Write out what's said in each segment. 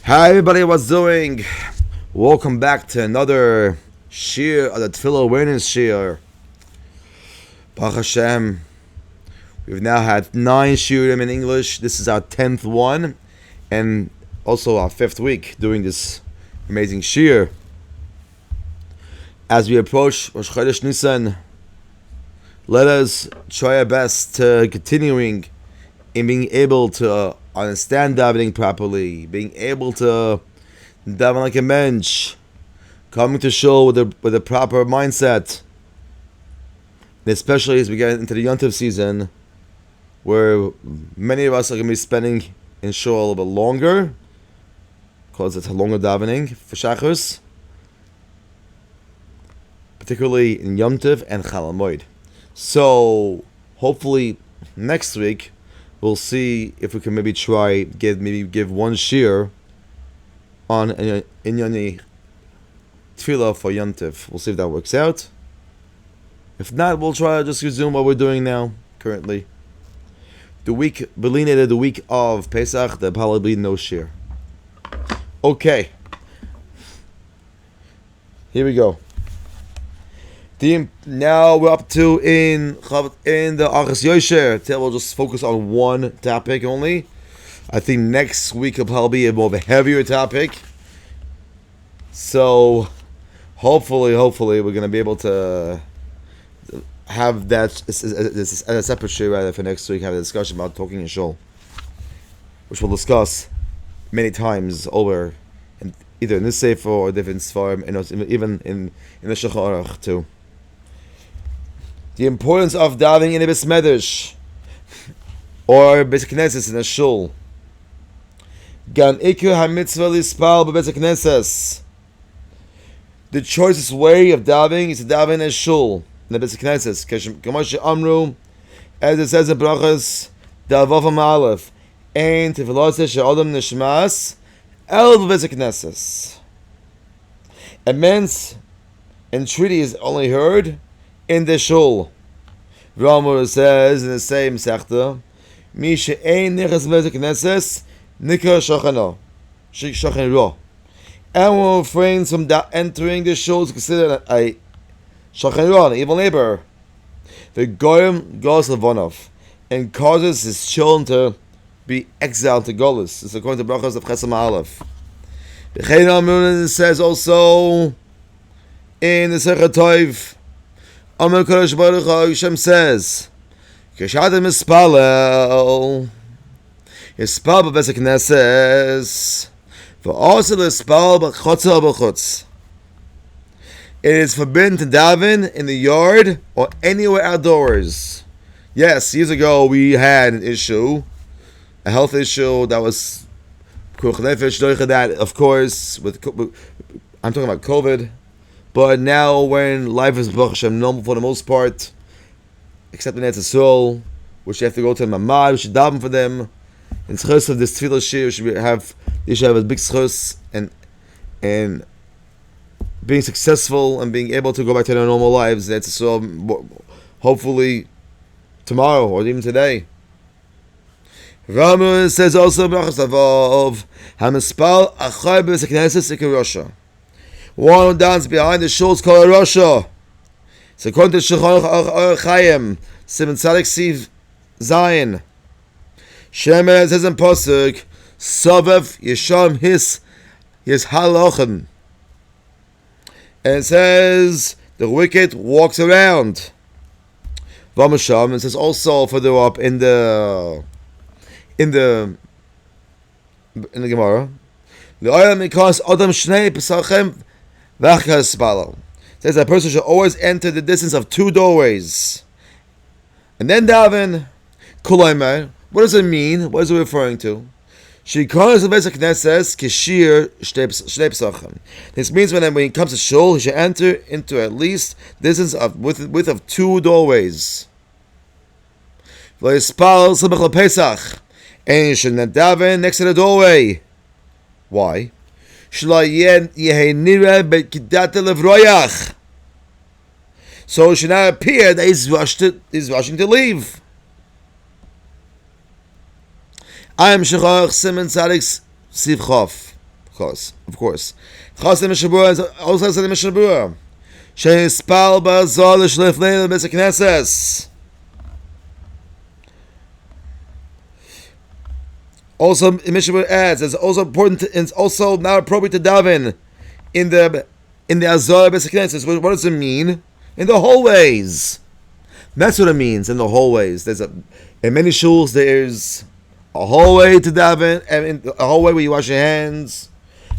Hi everybody, what's doing? Welcome back to another Shuir of the Tefillah awareness Shuir. Baruch Hashem. We've now had 9 Shurim in English. This is our 10th one, and also our 5th week doing this amazing Shuir. As we approach Rosh Chodesh Nisan, let us try our best to continuing in being able to understand davening properly, being able to daven like a mensch, coming to shul with a proper mindset, and especially as we get into the Yontiv season, where many of us are going to be spending in shul a little bit longer, because it's a longer davening for Shachos, particularly in Yom Tov and Chol Hamoed. So hopefully next week we'll see if we can maybe give one shir on Inyani Tefillah for Yom Tov. We'll see if that works out. If not, we'll try to just resume what we're doing now, currently. The week of Pesach, there'll probably be no shir. Okay. Here we go. Now we're up to in the Achas Yosher. Today we'll just focus on one topic only. I think next week will probably be a more of a heavier topic. So hopefully we're going to be able to have that as a separate show rather for next week. Have a discussion about talking in shul, which we'll discuss many times over, either in this sefer or different svarim, and even in the Shulchan Aruch too. The importance of davening in a Bais Medrash or Bais Hakeneses in a shul. Gan ikar hamitzvah lispal b'Bais Hakeneses. The choicest way of davening is to daven in a shul in the Bais Hakeneses. K'mosh amru, as it says in Brachos, da'avav ha'ma'alef, ein tefillah she'adam nishmas el b'Bais Hakeneses. A man's entreaty is only heard in the shul. Ramur says in the same sechta, Mi she'ein nichas Bais Hakeneses nikar shachan ro. Anyone who refrains from entering the shul is considered a shachan ro, an evil neighbor. The goyim goes levonov and causes his children to be exiled to Golus. This is according to Brachos of Chesam Aleph. The Hakeneses says also in the Sechah Tov, Amar Kadosh Baruch Hu, Hashem says, K'shadam ispalel, ispal b'Bais Hakeneses, v'also ispal b'chotza b'chutz. It is forbidden to daven in the yard or anywhere outdoors. Yes, years ago we had an issue, a health issue that was that, of course, I'm talking about COVID. But now, when life is Baruch Hashem normal for the most part, except in Eretz Yisrael, which you have to go to the mamad, we should daven for them. In shuls of this Tefillah Shir, you should have a big shuls and being successful and being able to go back to their normal lives. In Eretz Yisrael, hopefully tomorrow or even today. Ramu says also Brachos of Hamispal Achai B'Bais Hakeneses Ikar. One who downs behind the shuls called a Rasha. So according to Shulchan Aruch Chaim, Simon Tzadik Siv Zion, Shemer says in Pasuk, Sovev Yesham his halachen. And it says the wicked walks around. Vamasham, it says also further up in the Gemara, the oil because Adam Shnei Pesachem. Says that person should always enter the distance of 2 doorways. And then daven. Kulaimer. What does it mean? What is it referring to? Shikonos Bais Hakeneses kishir shnei pesachim. This means when he comes to shul, he should enter into at least distance of width of 2 doorways. V'yispal samach lePesach. And he should not daven next to the doorway. Why? So it should not appear that he's rushing to leave. I am Shechach Simon Tzadik Sivchov. Of course. Chas the Mishabura also said the Mishabura. Sheispal ba'azor l'shlifnei Bais Hakeneses. Also, Mishabura adds, it's also important. It's also not appropriate to daven in the azor Bais Hakeneses. What does it mean? In the hallways. That's what it means, in the hallways. In many shuls, there's a hallway to daven, and a hallway where you wash your hands,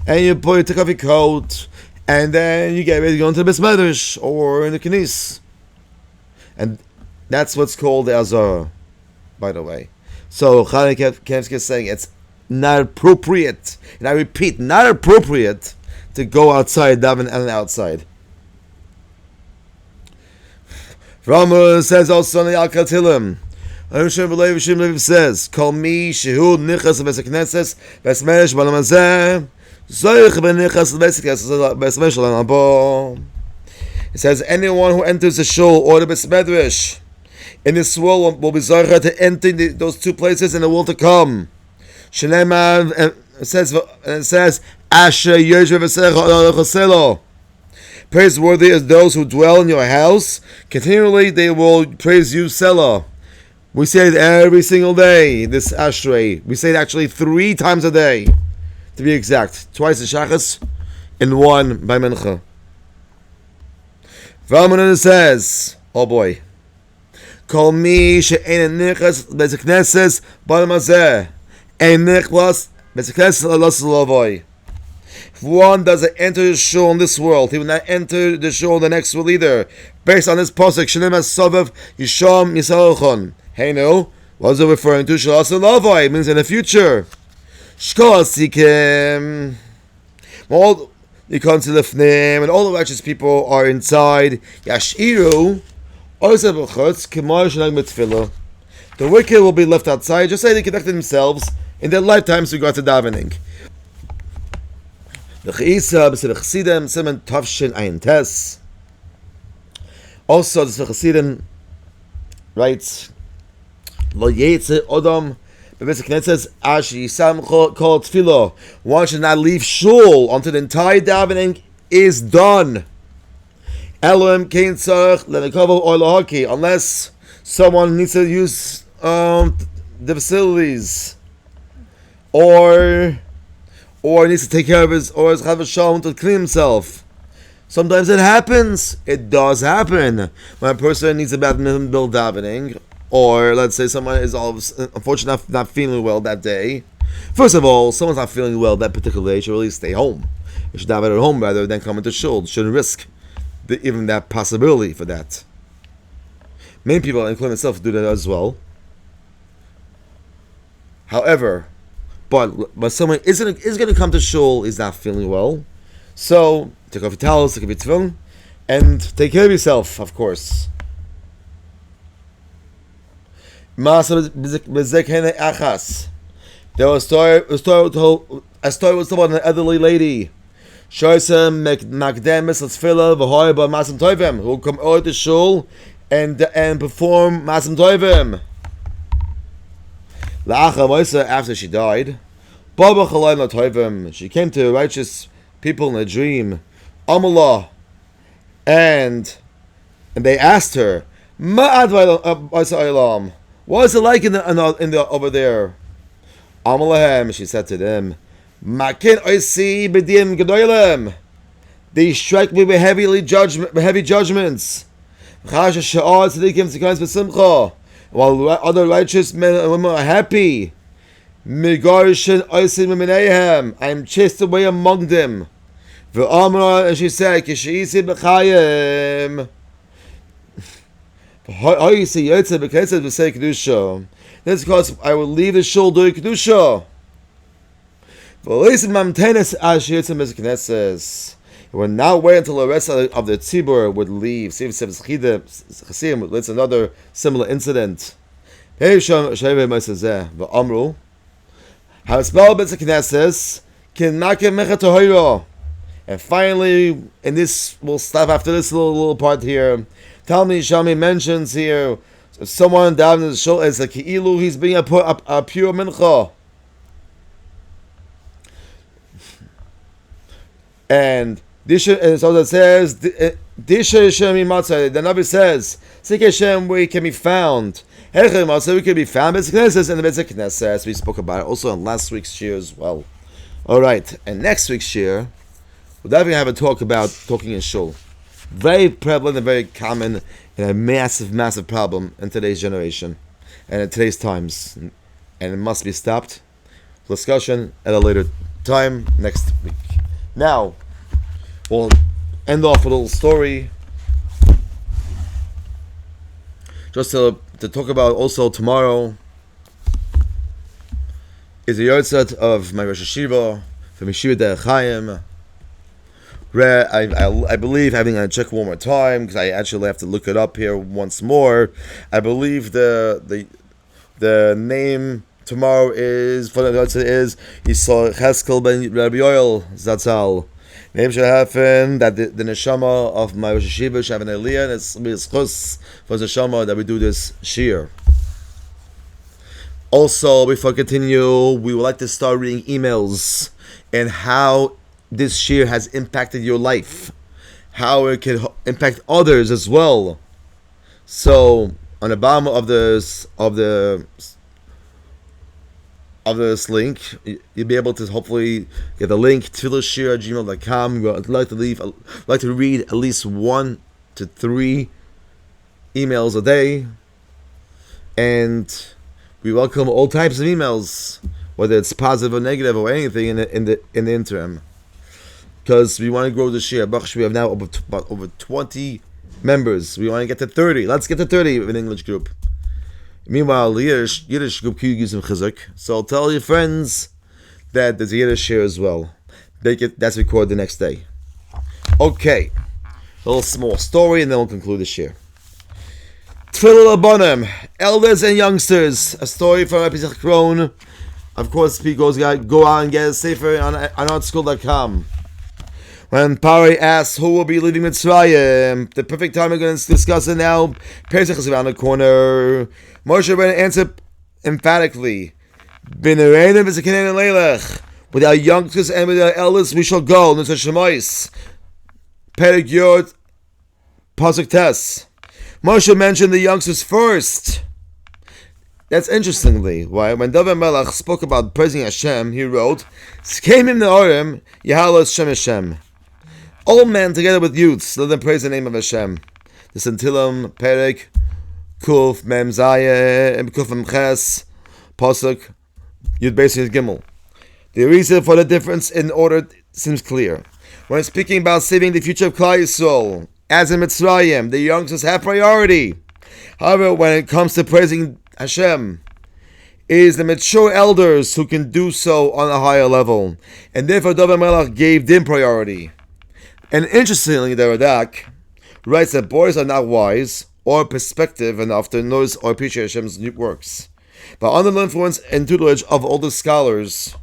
and you take off your coat, and then you get ready to go into the Bais Medrash or in the Hakeneses. And that's what's called the azor, by the way. So Hakeneses is saying it's not appropriate, and I repeat, not appropriate to go outside, daven and outside. Rama says also in the Al Katilim, says, "Call me Shehud Nichas Bais Hakeneses Bais Medrash B'Olam Hazeh Zoich B'Nichas Bais Medrash L'Olam Haba." It says anyone who enters the shul or the Bais Medrash in this world will be zocher to enter those two places in the world to come. Shneimar it says Asher Yoshev V'Secha Choselo. Praiseworthy is those who dwell in your house. Continually they will praise you, Selah. We say it every single day, this Ashrei. We say it actually 3 times a day, to be exact. Twice in Shachas, and 1 by Mincha. Valmanan says, oh boy, Kol mi she'ein nichas Bais Hakeneses B'Olam Hazeh ein nichlas Bais Hakeneses Alos Lovoy. If one doesn't enter the shul in this world, he will not enter the shul in the next world either. Based on this pasuk, Shneim HaSovav Yisham Yisraelchon. Hey, no, what is it referring to? Shalas Lavoi, it means in the future. Shkol Sikim. All the Konsilifnim and all the righteous people are inside. Yashiru. The wicked will be left outside, just say they conducted themselves in their lifetimes with regard to davening. The Chassidim, Simon Tavshin Ayin Tes. Also, the Chassidim writes, Lo Yetze Odom Bais Hakeneses Ash Yisam Kol Tefillah. One should not leave shul until the entire davening is done. Elohim Kein Tzarech Lenekavo or Lahaki, unless someone needs to use the facilities, or needs to take care of his Chav Shalom to clean himself. Sometimes it happens. It does happen when a person needs a bath in the davening, or let's say someone is unfortunately not feeling well that day. First of all, someone's not feeling well that particular day, should really stay home. You should daven at home rather than come into shul. Shouldn't risk even that possibility for that. Many people, including myself, do that as well. However, but someone is going to come to shul, is not feeling well, so take off your towels, take off your tefillin, and take care of yourself, of course. There was a story was told about an elderly lady. Who will come early to shul and perform masim tovim. After she died, she came to righteous people in a dream, and they asked her, what is it like in the over there? She said to them, they strike me with heavy judgments. While other righteous men and women are happy, I'm chased away among them. And she said, that's because I will leave the shul doing kedusha. It will not wait until the rest of the tzibur would leave. That's another similar incident. And finally, and this will stop after this little part here. Talmud Shami mentions here, if someone down in the shul is a ki'ilu, he's being a pure mincha. And so it says, Disha Hashem Matzah. The Navi says, Seek Hashem where he can be found. Hechem Matzah, we can be found. Bais Hakeneses and the Bais Medrash. We spoke about it also on last week's Shuir as well. Alright, and next week's Shuir, we'll definitely have a talk about talking in shul. Very prevalent and very common and a massive, massive problem in today's generation and in today's times. And it must be stopped. Discussion at a later time next week. Now, we'll end off with a little story. Just to talk about also tomorrow is a yahrzeit of my Rosh Hashiva from Yeshiva Derech Chaim. I believe, having to check one more time because I actually have to look it up here once more. I believe the name tomorrow is Yisrael Cheskel ben Rabbi Yoel Zatzal. Name should happen that the neshama of my Rosh Hashiva should have an aliyah, and it's chus for the neshama that we do this shir. Also, before I continue, we would like to start reading emails and how this shir has impacted your life, how it can impact others as well. So, on the bottom of this link, you'll be able to hopefully get the link tefillah@gmail.com. I'd like to read at least 1 to 3 emails a day, and we welcome all types of emails, whether it's positive or negative or anything in the interim, because we want to grow this year. We have now over 20 members. We want to get to 30. Let's get to 30 with an English group. Meanwhile, the Yiddish group using chizuk. So tell your friends that there's a Yiddish share as well. That's recorded the next day. Okay, a little small story, and then we'll conclude the share. Tefillah Labonim, elders and youngsters. A story from Rabbi Zechron. Of course, people go out and get a sefer on artschool.com. When Pari asks who will be leaving Mitzrayim, the perfect time we're going to discuss it now. Pesach is around the corner. Moshe Rabbeinu answered emphatically, "B'nereinu v'zekaneinu leilech." With our youngsters and with our elders, we shall go. Nusar Shemais. Perek Yod, Pasuk Tes. Moshe mentioned the youngsters first. That's interestingly why when David Melech spoke about praising Hashem, he wrote, "Skemim ne'orim Yehalos Shem Hashem." All men together with youths, let them praise the name of Hashem. The Sentilam, Perek, Kuf, Mem Zayeh, Kuf Mem Ches, Pasuk, Yud Beis Yud Gimel. The reason for the difference in order seems clear. When speaking about saving the future of Klal Yisrael, as in Mitzrayim, the youngsters have priority. However, when it comes to praising Hashem, it is the mature elders who can do so on a higher level, and therefore David Melech gave them priority. And interestingly, the Radak writes that boys are not wise or perspective enough to notice or appreciate Hashem's works. But under the influence and tutelage of older scholars,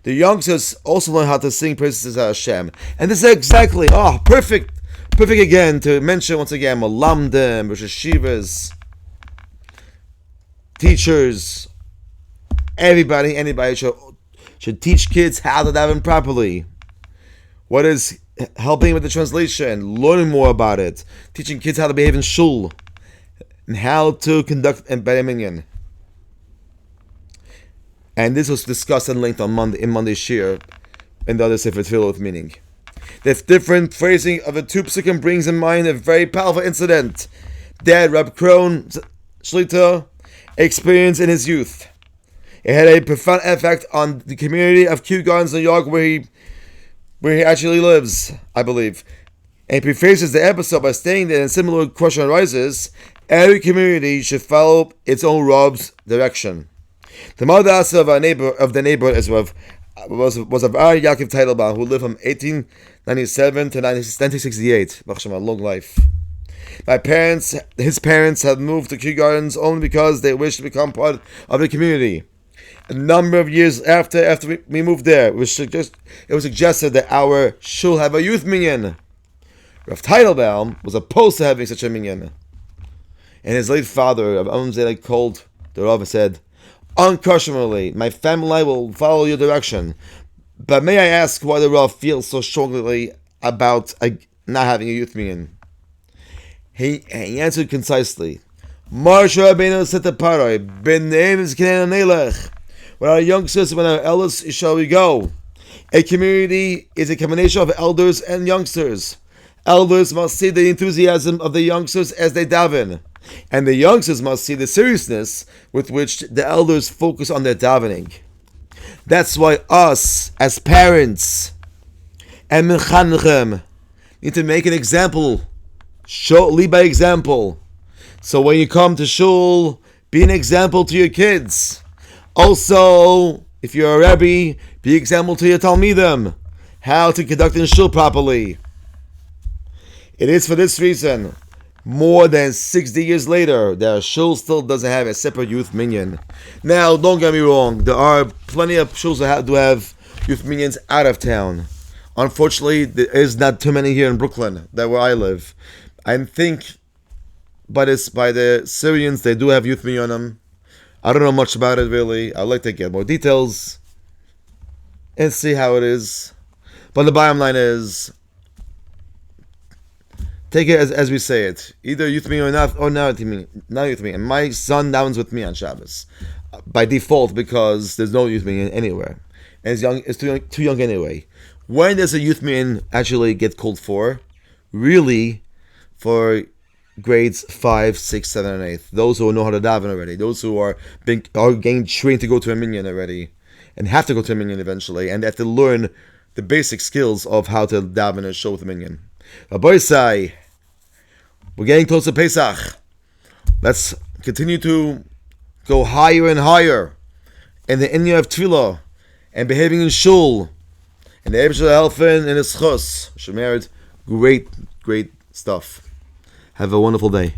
the youngsters also learn how to sing praises to Hashem. And this is exactly, perfect again to mention once again, Malamdim, Rosh Hashivas, teachers, anybody should teach kids how to daven properly. What is helping with the translation, learning more about it, teaching kids how to behave in shul, and how to conduct a minyan. And this was discussed in length on Monday's shir, and the other Sefer Tefillah with meaning. The different phrasing of the two psukim brings in mind a very powerful incident that Rab Kron Shlita experienced in his youth. It had a profound effect on the community of Kew Gardens, New York, where he actually lives, I believe. And he prefaces the episode by stating that in a similar question arises, every community should follow its own Rab's direction. The Maldas of the neighborhood as well was of Ar Yaakov Teitelbaum, who lived from 1897 to 1968. A long life. His parents had moved to Kew Gardens only because they wished to become part of the community. A number of years after we moved there, it was suggested that our shul have a youth minyan. Rav Teitelbaum was opposed to having such a minyan. And his late father, Rav Zedek, called the Rav and said, "Unquestionably, my family will follow your direction. But may I ask why the Rav feels so strongly about not having a youth minyan? He answered concisely. Moshe Rabbeinu said to Paroi, "B'neim zkeneinu nelech." When our youngsters, when our elders shall we go? A community is a combination of elders and youngsters. Elders must see the enthusiasm of the youngsters as they daven, and the youngsters must see the seriousness with which the elders focus on their davening. That's why us, as parents and mechanechem, need to make an example. Lead by example. So when you come to shul, be an example to your kids. Also, if you're a Rebbe, be an example to your Talmidim, how to conduct in shul properly. It is for this reason, more than 60 years later, that shul still doesn't have a separate youth minyan. Now, don't get me wrong, there are plenty of shuls that do have youth minyans out of town. Unfortunately, there is not too many here in Brooklyn, that where I live. I think by the Syrians, they do have youth minyanim. I don't know much about it really. I'd like to get more details and see how it is. But the bottom line is, take it as we say it. Either youth minyan or not youth minyan. My son downs with me on Shabbos by default because there's no youth minyan anywhere, and it's too young anyway. When does a youth minyan actually get called for? Really, for grades 5, 6, 7, and 8. Those who know how to daven already. Those who are getting trained to go to a minyan already, and have to go to a minyan eventually, and have to learn the basic skills of how to daven and show with a minyan. Bais, we're getting close to Pesach. Let's continue to go higher and higher in the inyan of Tefillah and behaving in shul. And the Eibusher shall help in his shuls. Shemerit, great stuff. Have a wonderful day.